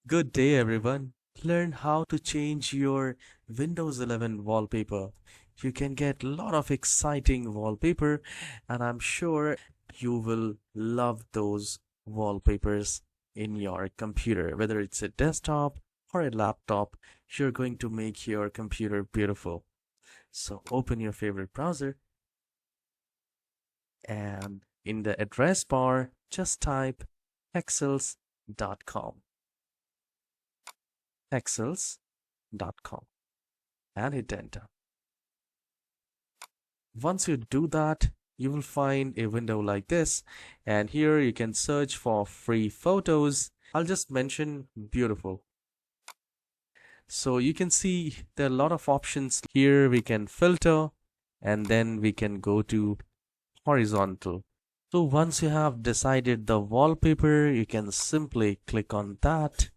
Good day, everyone. Learn how to change your Windows 11 wallpaper. You can get a lot of exciting wallpaper, and I'm sure you will love those wallpapers in your computer. Whether it's a desktop or a laptop, you're going to make your computer beautiful. So open your favorite browser, and in the address bar, just type excels.com. excels.com and hit enter. Once you do that, you will find a window like this, and here you can search for free photos. I'll just mention beautiful. So you can see there are a lot of options here. We can filter, and then we can go to horizontal. So once you have decided the wallpaper, you can simply click on that,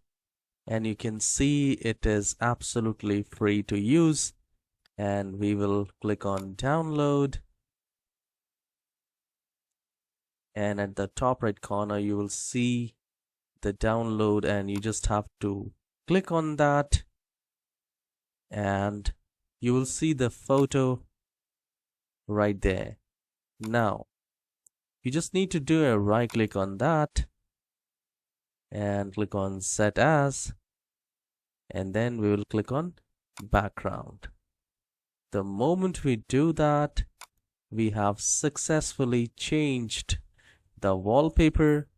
and you can see it is absolutely free to use. And we will click on download, and at the top right corner you will see the download, and you just have to click on that, and you will see the photo right there. Now you just need to do a right click on that and click on set as, and then we will click on background. The moment we do that, we have successfully changed the wallpaper,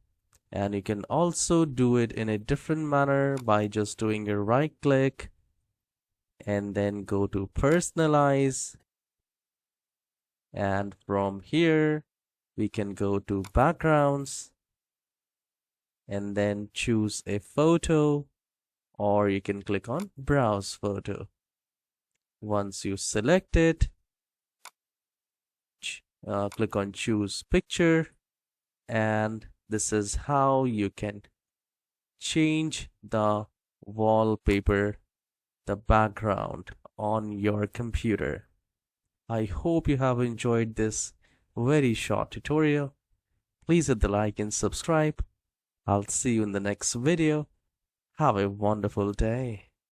and you can also do it in a different manner by just doing a right click and then go to personalize, and from here we can go to backgrounds and then choose a photo, or you can click on browse photo. Once you select it, click on choose picture, and this is how you can change the wallpaper, the background on your computer. I hope you have enjoyed this very short tutorial. Please hit the like and subscribe. I'll see you in the next video. Have a wonderful day.